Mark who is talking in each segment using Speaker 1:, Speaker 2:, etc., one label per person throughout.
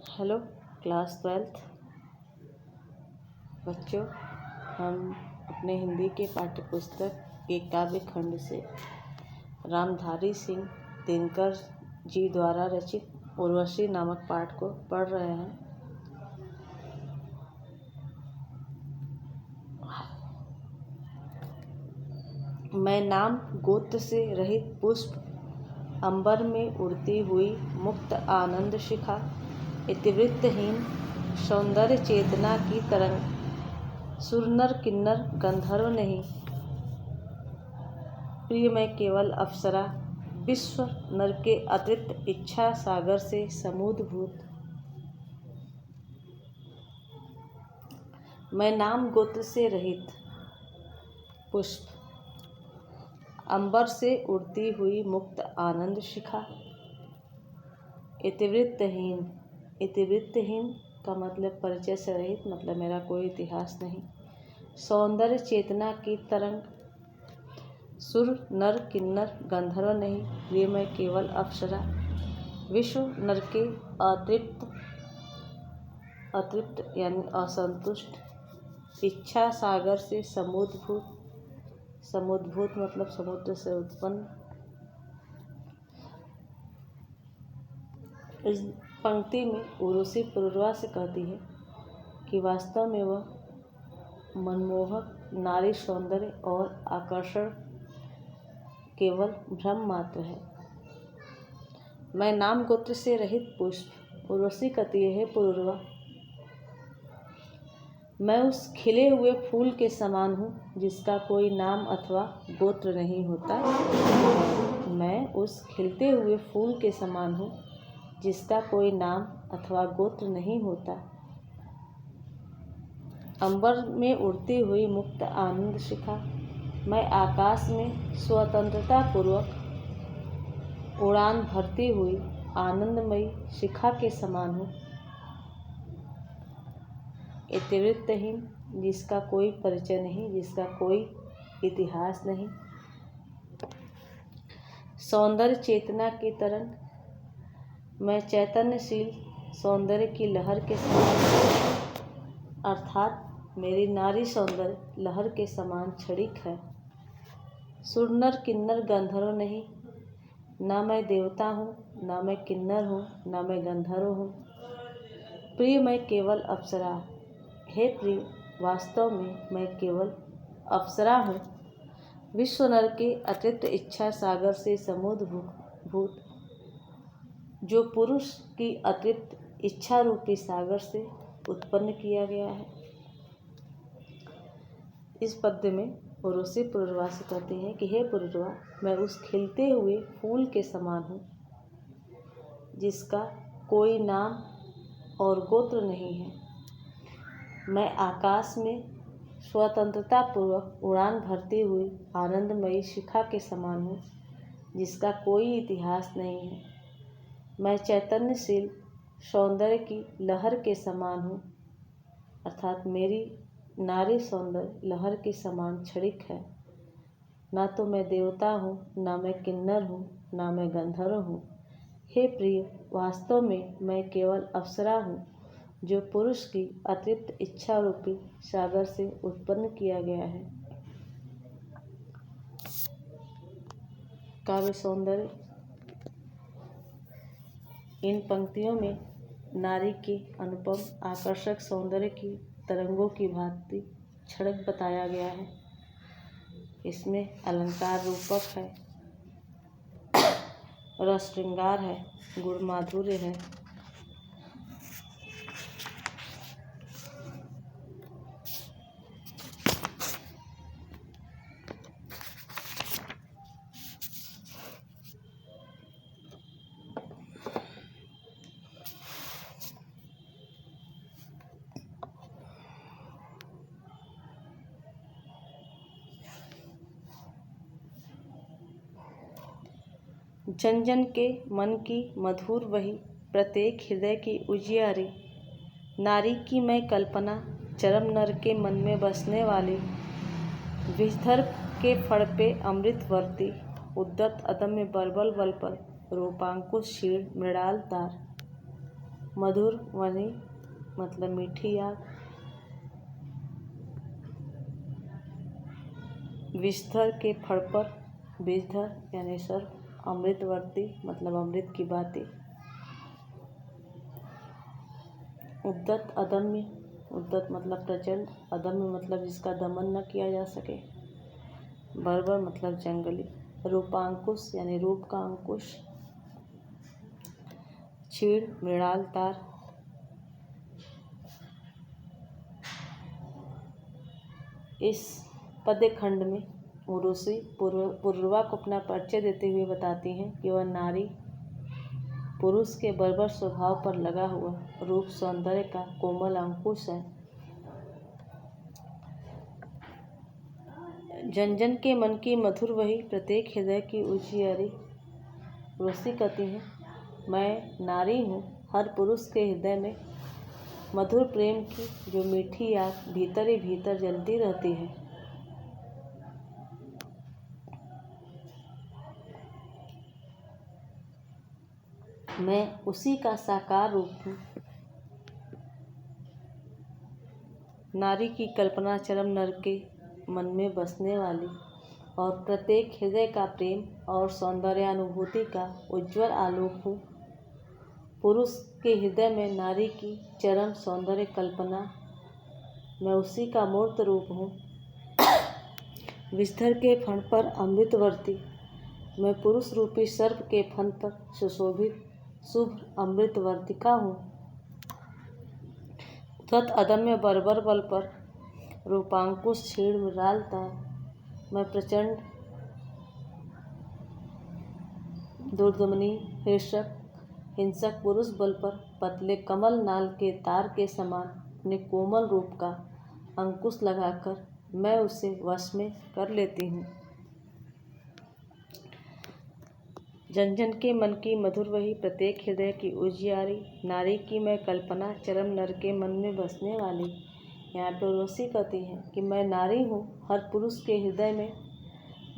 Speaker 1: Hello class 12th बच्चों, हम अपने हिंदी के पाठ्य पुस्तक के काव्य खंड से रामधारी सिंह दिनकर जी द्वारा रचित उर्वशी नामक पाठ को पढ़ रहे हैं। मैं नाम गोत्र से रहित पुष्प, अंबर में उड़ती हुई मुक्त आनंद शिखा, इतिवृत्तहीन सौंदर्य चेतना की तरंग, सुर नर किन्नर गंधर्व नहीं, प्रिय मैं केवल अप्सरा, विश्व नर के अतिरिक्त इच्छा सागर से समुद्भूत। मैं नाम गोत्र से रहित पुष्प, अंबर से उड़ती हुई मुक्त आनंद शिखा, इतिवृत्तहीन। इतिवृत्तहीन का मतलब परिचय से रहित, मतलब मेरा कोई इतिहास नहीं। सौंदर्य चेतना की तरंग, सुर नर किन्नर गंधर्व नहीं, प्रिय मैं केवल अप्सरा, विश्व नर के अतृप्त यानी असंतुष्ट, इच्छा सागर से समुद्भूत। समुद्भूत मतलब समुद्र से उत्पन्न। इस पंक्ति में उर्वशी पुरुरवा से कहती है कि वास्तव में वह मनमोहक नारी सौंदर्य और आकर्षण केवल भ्रम मात्र है। मैं नाम गोत्र से रहित पुष्प, उर्वशी कहती है पुरुरवा, मैं उस खिले हुए फूल के समान हूँ जिसका कोई नाम अथवा गोत्र नहीं होता। मैं उस खिलते हुए फूल के समान हूँ जिसका कोई नाम अथवा गोत्र नहीं होता। अंबर में उड़ती हुई मुक्त आनंद शिखा, मैं आकाश में स्वतंत्रता पूर्वक उड़ान भरती हुई आनंदमयी शिखा के समान हूँ। इतिवृत्तहीन, जिसका कोई परिचय नहीं, जिसका कोई इतिहास नहीं। सौंदर्य चेतना की तरंग, मैं चैतन्यशील सौंदर्य की लहर के समान, अर्थात मेरी नारी सौंदर्य लहर के समान क्षणिक है। सुर नर किन्नर गंधर्व नहीं, ना मैं देवता हूँ, ना मैं किन्नर हूँ, ना मैं गंधर्व हूँ। प्रिय मैं केवल अप्सरा, हे प्रिय वास्तव में मैं केवल अप्सरा हूँ। विश्व नर के अतिरिक्त इच्छा सागर से समुद्भूत, जो पुरुष की अतिरिक्त इच्छा रूपी सागर से उत्पन्न किया गया है। इस पद्य में उर्वशी पुरुरवा से कहते हैं कि हे पुरुरवा, मैं उस खिलते हुए फूल के समान हूँ जिसका कोई नाम और गोत्र नहीं है। मैं आकाश में स्वतंत्रता पूर्वक उड़ान भरती हुई आनंदमयी शिखा के समान हूँ जिसका कोई इतिहास नहीं है। मैं चैतन्यशील सौंदर्य की लहर के समान हूँ, अर्थात मेरी नारी सौंदर्य लहर के समान क्षणिक है। ना तो मैं देवता हूँ, ना मैं किन्नर हूँ, ना मैं गंधर्व हूँ। हे प्रिय वास्तव में मैं केवल अप्सरा हूँ, जो पुरुष की अतिरिक्त इच्छा रूपी सागर से उत्पन्न किया गया है। काव्य सौंदर्य, इन पंक्तियों में नारी के अनुपम आकर्षक सौंदर्य की तरंगों की भांति क्षणिक बताया गया है। इसमें अलंकार रूपक है, रस श्रृंगार है, गुण माधुर्य है। जन जन के मन की मधुर वही, प्रत्येक हृदय की उजियारी, नारी की मैं कल्पना, चरम नर के मन में बसने वाली, विषधर के फड़ पे अमृत वर्ती, उद्दत अदम्य बलबल बल पर, रूपांकुश क्षीण मृणाल तार। मधुर वनी मतलब मीठी आग। विषधर के फड़ पर, विषधर यानी सर्प। अमृतवर्ती मतलब अमृत की बातें। उद्दत अदम्य, उद्दत मतलब प्रचंड, अदम्य मतलब जिसका दमन न किया जा सके। बर्बर मतलब जंगली। रूपांकुश यानी रूप का अंकुश। छीड़ मृणाल तार। इस पद्य खंड में उर्वशी पुरूरवा को अपना परिचय देते हुए बताती हैं कि वह नारी पुरुष के बर्बर स्वभाव पर लगा हुआ रूप सौंदर्य का कोमल अंकुश है। जन जन के मन की मधुर वही, प्रत्येक हृदय की उजियारी। उर्वशी कहती हैं, मैं नारी हूँ, हर पुरुष के हृदय में मधुर प्रेम की जो मीठी आग भीतर ही भीतर जलती रहती है। मैं उसी का साकार रूप हूँ। नारी की कल्पना चरम नर के मन में बसने वाली और प्रत्येक हृदय का प्रेम और सौंदर्यानुभूति का उज्ज्वल आलोक हूँ। पुरुष के हृदय में नारी की चरम सौंदर्य कल्पना, मैं उसी का मूर्त रूप हूँ। विषधर के फण पर अमृतवर्ती, मैं पुरुष रूपी सर्प के फन पर सुशोभित शुभ अमृतवर्तिका हूँ। उद्धत अदम्य बर्बर बल पर, रूपांकुश छीड़ मृणाल तार, मैं प्रचंड दुर्दमनी हिंसक पुरुष बल पर पतले कमल नाल के तार के समान अपने कोमल रूप का अंकुश लगाकर मैं उसे वश में कर लेती हूँ। जन जन के मन की मधुर वही, प्रत्येक हृदय की उजियारी। नारी की मैं कल्पना चरम नर के मन में बसने वाली। यहाँ पे उर्वशी कहती हैं कि मैं नारी हूँ, हर पुरुष के हृदय में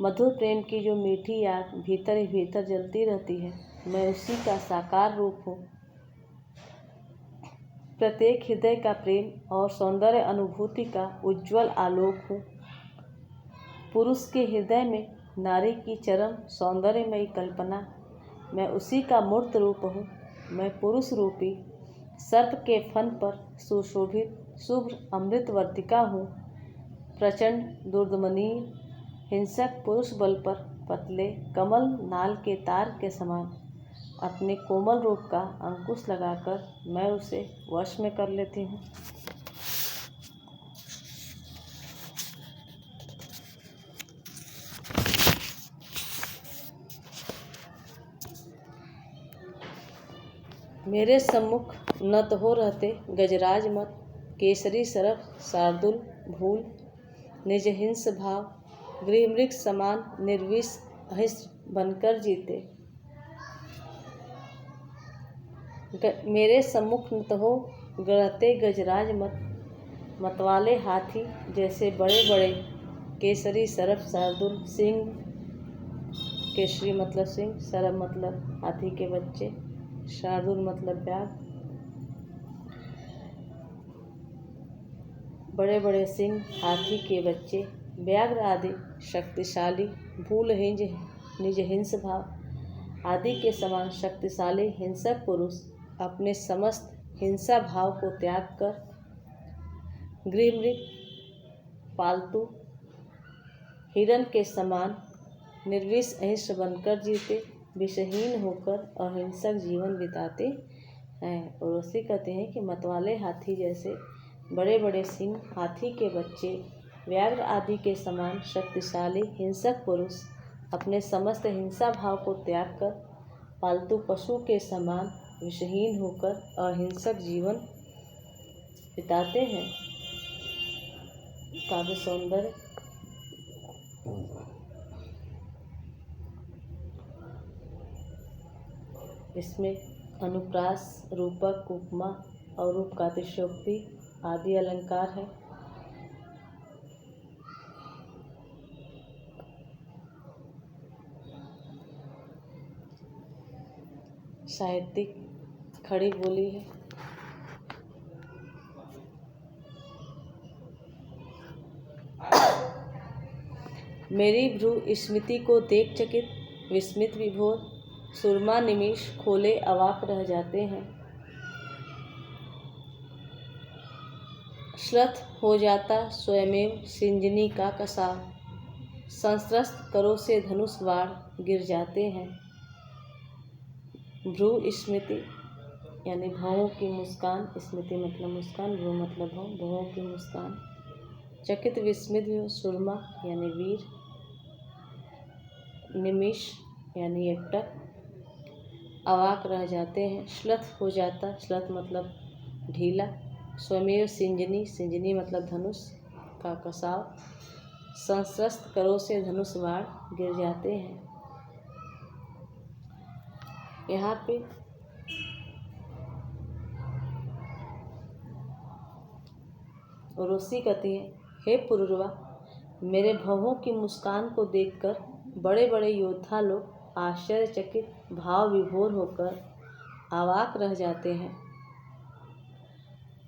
Speaker 1: मधुर प्रेम की जो मीठी आग भीतर ही भीतर जलती रहती है। मैं उसी का साकार रूप हूँ। प्रत्येक हृदय का प्रेम और सौंदर्य अनुभूति का उज्ज्वल आलोक हूँ। पुरुष के हृदय में नारी की चरम सौंदर्यमयी कल्पना, मैं उसी का मूर्त रूप हूँ। मैं पुरुष रूपी सर्प के फन पर सुशोभित शुभ्र अमृतवर्तिका हूँ। प्रचंड दुर्दमनीय हिंसक पुरुष बल पर पतले कमल नाल के तार के समान अपने कोमल रूप का अंकुश लगाकर मैं उसे वश में कर लेती हूँ। मेरे सम्मुख नत हो रहते गजराज मत, केसरी सरफ शार्दुल भूल, निज हिंस भाव गृहमृग समान निर्विष अहिंस बनकर जीते। मेरे सम्मुख नत हो रहते गजराज मत, मतवाले हाथी जैसे बड़े बड़े, केसरी सरफ शार्दुल सिंह, केसरी मतलब सिंह, सरफ मतलब हाथी के बच्चे, शार्दुल मतलब व्याघ्र, बड़े बड़े सिंह हाथी के बच्चे, व्याघ्र आदि शक्तिशाली भूल निज हिंस भाव आदि के समान शक्तिशाली हिंसक पुरुष अपने समस्त हिंसा भाव को त्याग कर गृहमृग पालतू हिरण के समान निर्विष अहिंस बनकर जीते, विषहीन होकर अहिंसक जीवन बिताते हैं। उर्वशी कहते हैं कि मतवाले हाथी जैसे बड़े बड़े सिंह हाथी के बच्चे व्याघ्र आदि के समान शक्तिशाली हिंसक पुरुष अपने समस्त हिंसा भाव को त्याग कर पालतू पशु के समान विषहीन होकर अहिंसक जीवन बिताते हैं। काव्य सौंदर्य। इसमें अनुप्रास, रूपक, उपमा और रूप का अतिशयोक्ति आदि अलंकार है। साहित्यिक खड़ी बोली है। मेरी भ्रू स्मृति को देख चकित विस्मित विभोर सुरमा निमिष खोले अवाक रह जाते हैं। श्लथ हो जाता स्वयमेव सिंजनी का कसाव, संस्रस्त करों से धनुष बाण गिर जाते हैं। भ्रू स्मृति यानी भौं की मुस्कान, स्मृति मतलब मुस्कान, भ्रू मतलब भौं की मुस्कान। चकित विस्मित सुरमा यानी वीर, निमिष यानी एकटक, अवाक रह जाते हैं। श्लथ हो जाता, श्लथ मतलब ढीला, स्वमेव सिंजनी, सिंजनी मतलब धनुष का कसाव, संस्रस्त करों से धनुष बाण गिर जाते हैं। यहाँ पे उर्वशी कहती है, हे पुरुरवा, मेरे भवों की मुस्कान को देखकर बड़े बड़े योद्धा लोग आश्चर्यचकित भाव विभोर होकर अवाक रह जाते हैं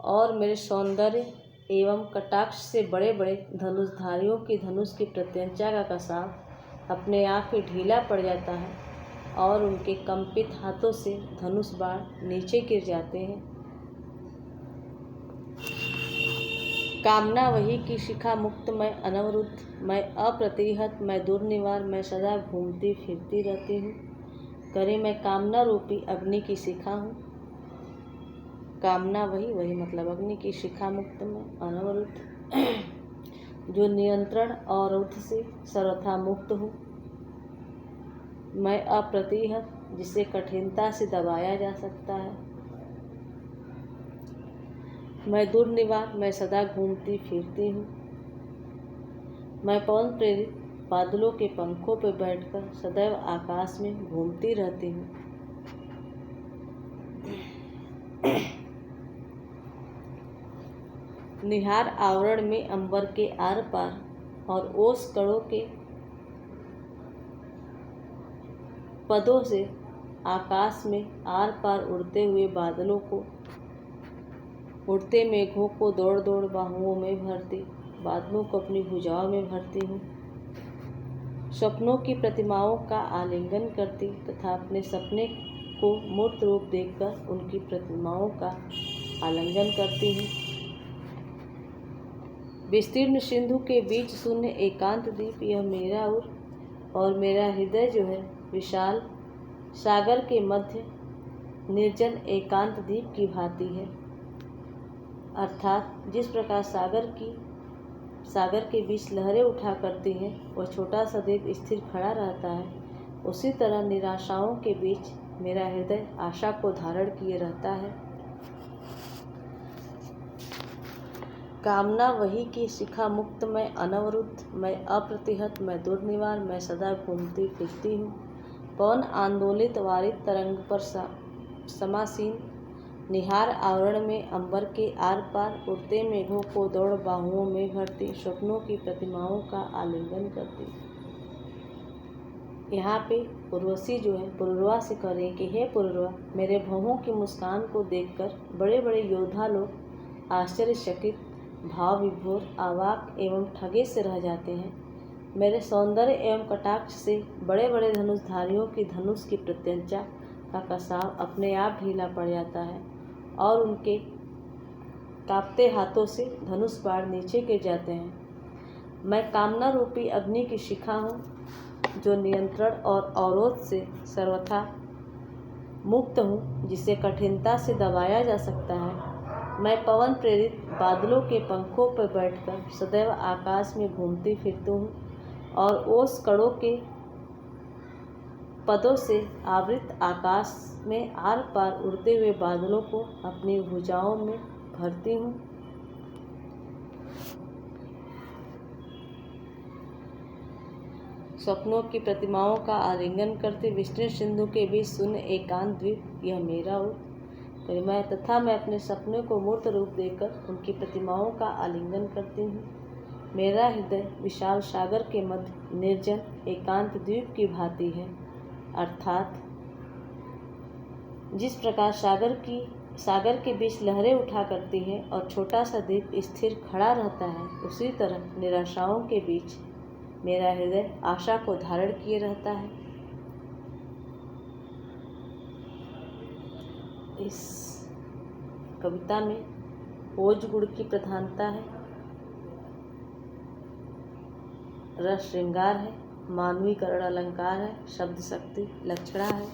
Speaker 1: और मेरे सौंदर्य एवं कटाक्ष से बड़े बड़े धनुषधारियों की धनुष की प्रत्यंचा का कसाव अपने आप ही ढीला पड़ जाता है और उनके कंपित हाथों से धनुष बाण नीचे गिर जाते हैं। कामना वही की शिखा मुक्त, मैं अनवरुद्ध, मैं अप्रतिहत, मैं दुर्निवार, मैं सदा घूमती फिरती रहती हूँ। करे मैं कामना रूपी अग्नि की शिखा हूँ। कामना वही मतलब अग्नि की शिखा मुक्त में अनवरुद्ध, जो नियंत्रण और औध से सर्वथा मुक्त हूँ। मैं अप्रतिहत, जिसे कठिनता से दबाया जा सकता है। मैं दुर्निवार, मैं सदा घूमती फिरती हूँ। मैं पवन प्रेरित बादलों के पंखों पर बैठकर सदैव आकाश में घूमती रहती हूँ। निहार आवरण में अंबर के आर पार और ओस कड़ों के पदों से आकाश में आर पार उड़ते हुए बादलों को, उड़ते मेघों को दौड़ दौड़ बाहुओं में भरती, बादलों को अपनी भुजाओं में भरती हूँ। सपनों की प्रतिमाओं का आलिंगन करती तथा अपने सपने को मूर्त रूप देखकर उनकी प्रतिमाओं का आलिंगन करती हूँ। विस्तीर्ण सिंधु के बीच शून्य एकांत द्वीप यह मेरा और मेरा हृदय जो है विशाल सागर के मध्य निर्जन एकांत द्वीप की भांति है। अर्थात जिस प्रकार सागर के बीच लहरें उठा करती हैं वह छोटा सा द्वीप स्थिर खड़ा रहता है, उसी तरह निराशाओं के बीच मेरा हृदय आशा को धारण किए रहता है। कामना वही की शिखा मुक्त, मैं अनवरुद्ध, मैं अप्रतिहत, मैं दुर्निवार, मैं सदा घूमती फिरती हूँ। पवन आंदोलित वारित तरंग पर समासीन, निहार आवरण में अंबर के आर पार उड़ते मेघों को दौड़ बाहुओं में भरती, स्वप्नों की प्रतिमाओं का आलिंगन करती। यहाँ पे उर्वशी जो है पुरुरवा से कह रही है कि हे पुरुरवा, मेरे भवों की मुस्कान को देखकर बड़े बड़े योद्धा लोग आश्चर्यचकित भाव विभोर अवाक एवं ठगे से रह जाते हैं। मेरे सौंदर्य एवं कटाक्ष से बड़े बड़े धनुषधारियों की धनुष की प्रत्यंचा का कसाव अपने आप ढीला पड़ जाता है और उनके कांपते हाथों से धनुष बाण नीचे गिर जाते हैं। मैं कामना रूपी अग्नि की शिखा हूँ, जो नियंत्रण और अवरोध से सर्वथा मुक्त हूँ, जिसे कठिनता से दबाया जा सकता है। मैं पवन प्रेरित बादलों के पंखों पर बैठकर सदैव आकाश में घूमती फिरती हूँ और ओस कड़ों के पदों से आवृत आकाश में आर पार उड़ते हुए बादलों को अपनी भुजाओं में भरती हूँ। स्वप्नों की प्रतिमाओं का आलिंगन करते विस्तृत सिंधु के बीच शून्य एकांत द्वीप यह मेरा मैं अपने सपने को मूर्त रूप देकर उनकी प्रतिमाओं का आलिंगन करती हूँ। मेरा हृदय विशाल सागर के मध्य निर्जन एकांत द्वीप की भांति है। अर्थात जिस प्रकार सागर के बीच लहरें उठा करती हैं और छोटा सा द्वीप स्थिर खड़ा रहता है, उसी तरह निराशाओं के बीच मेरा हृदय आशा को धारण किए रहता है। इस कविता में ओज गुण की प्रधानता है, रस श्रृंगार है, मानवीकरण अलंकार है, शब्द शक्ति लक्षणा है।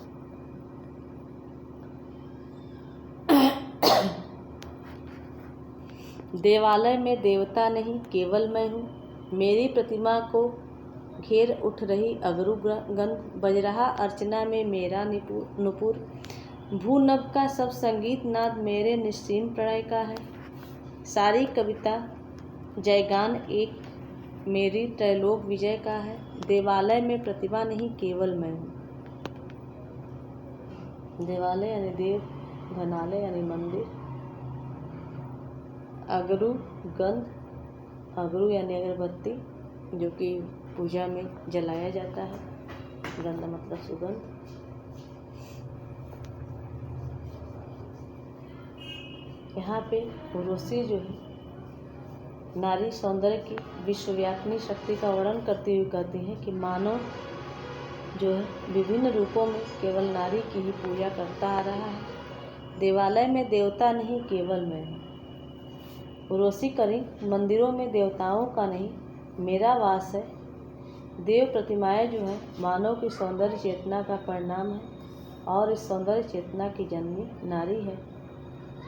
Speaker 1: देवालय में देवता नहीं केवल मैं हूँ, मेरी प्रतिमा को घेर उठ रही अगरू गंध, बज रहा अर्चना में मेरा नुपुर, भूनभ का सब संगीत नाद मेरे निस्सीम प्रणय का है। सारी कविता जयगान एक मेरी त्रैलोक विजय का है। देवालय में प्रतिमा नहीं केवल मैं हूँ। देवालय यानी देव, धनालय यानी मंदिर, अगरू गंध, अगरू यानी अगरबत्ती जो कि पूजा में जलाया जाता है, गंध मतलब सुगंध। यहाँ पे उर्वशी जो है नारी सौंदर्य की विश्वव्यापिनी शक्ति का वर्णन करते हुए कहती हैं कि मानव जो है विभिन्न रूपों में केवल नारी की ही पूजा करता आ रहा है। देवालय में देवता नहीं केवल मैं हूँ। उर्वशी करी मंदिरों में देवताओं का नहीं मेरा वास है। देव प्रतिमाएं जो है मानव की सौंदर्य चेतना का परिणाम है और इस सौंदर्य चेतना की जननी नारी है।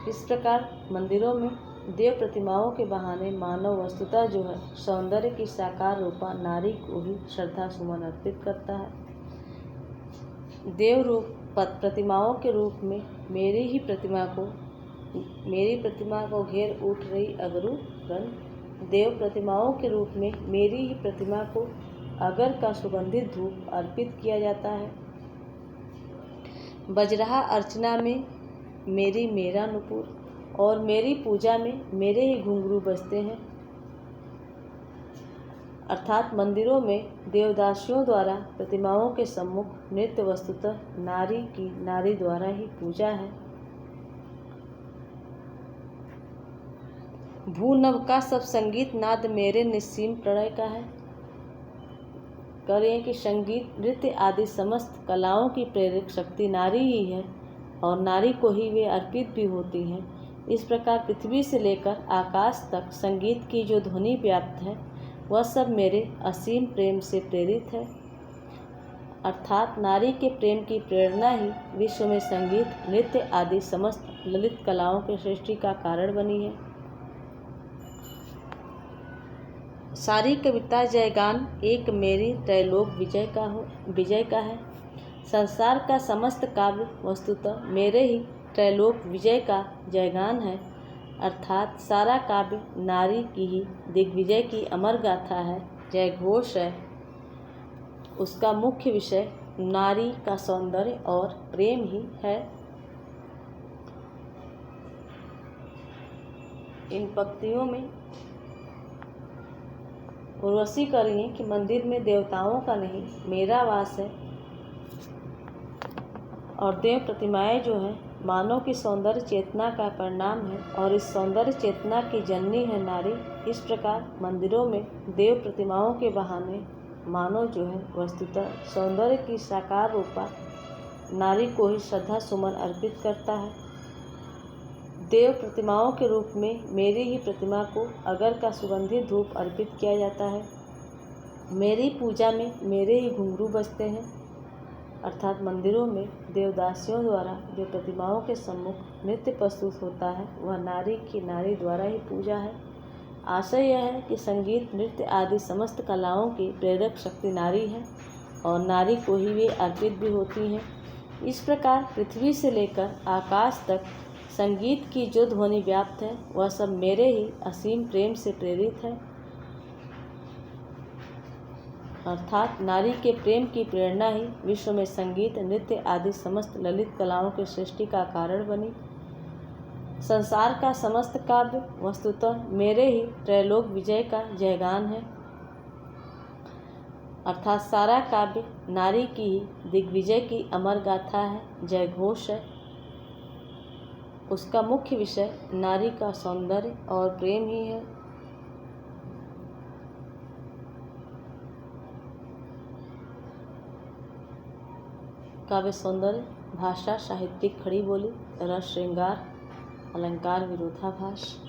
Speaker 1: इस प्रकार मंदिरों में देव प्रतिमाओं के बहाने मानव वस्तुतः जो है सौंदर्य की साकार रूपा नारी को ही श्रद्धा सुमन अर्पित करता है। देव रूप प्रतिमाओं के रूप में मेरी प्रतिमा को घेर उठ रही अगरू गंध, देव प्रतिमाओं के रूप में मेरी ही प्रतिमा को अगर का सुगंधित धूप अर्पित किया जाता है। बज रहा अर्चना में मेरा नुपुर, और मेरी पूजा में मेरे ही घुंघरू बजते हैं। अर्थात मंदिरों में देवदासियों द्वारा प्रतिमाओं के सम्मुख नृत्य वस्तुतः नारी की नारी द्वारा ही पूजा है। भूनभ का सब संगीत नाद मेरे निस्सीम प्रणय का है। कह रहे हैं कि संगीत नृत्य आदि समस्त कलाओं की प्रेरक शक्ति नारी ही है और नारी को ही वे अर्पित भी होती हैं। इस प्रकार पृथ्वी से लेकर आकाश तक संगीत की जो ध्वनि व्याप्त है वह सब मेरे असीम प्रेम से प्रेरित है। अर्थात नारी के प्रेम की प्रेरणा ही विश्व में संगीत नृत्य आदि समस्त ललित कलाओं के सृष्टि का कारण बनी है। सारी कविता जयगान एक मेरी त्रैलोक विजय का है। संसार का समस्त काव्य वस्तुतः मेरे ही त्रैलोक विजय का जयगान है। अर्थात सारा काव्य नारी की ही दिग्विजय की अमर गाथा है, जय घोष है। उसका मुख्य विषय नारी का सौंदर्य और प्रेम ही है। इन पंक्तियों में उर्वशी कह रही है कि मंदिर में देवताओं का नहीं मेरा वास है और देव प्रतिमाएं जो हैं मानव की सौंदर्य चेतना का परिणाम है और इस सौंदर्य चेतना की जननी है नारी। इस प्रकार मंदिरों में देव प्रतिमाओं के बहाने मानव जो है वस्तुतः सौंदर्य की साकार रूपा नारी को ही श्रद्धा सुमन अर्पित करता है। देव प्रतिमाओं के रूप में मेरी ही प्रतिमा को अगर का सुगंधित धूप अर्पित किया जाता है। मेरी पूजा में मेरे ही घुंघरू बजते हैं। अर्थात मंदिरों में देवदासियों द्वारा जो प्रतिमाओं के सम्मुख नृत्य प्रस्तुत होता है वह नारी की नारी द्वारा ही पूजा है। आशय यह है कि संगीत नृत्य आदि समस्त कलाओं की प्रेरक शक्ति नारी है और नारी को ही वे अर्पित भी होती हैं। इस प्रकार पृथ्वी से लेकर आकाश तक संगीत की जो ध्वनि व्याप्त है वह सब मेरे ही असीम प्रेम से प्रेरित है। अर्थात नारी के प्रेम की प्रेरणा ही विश्व में संगीत नृत्य आदि समस्त ललित कलाओं की सृष्टि का कारण बनी। संसार का समस्त काव्य वस्तुतः मेरे ही त्रैलोक विजय का जयगान है। अर्थात सारा काव्य नारी की ही दिग्विजय की अमर गाथा है, जय घोष है। उसका मुख्य विषय नारी का सौंदर्य और प्रेम ही है। काव्य सौंदर्य, भाषा साहित्यिक खड़ी बोली, रस श्रृंगार, अलंकार विरोधाभास,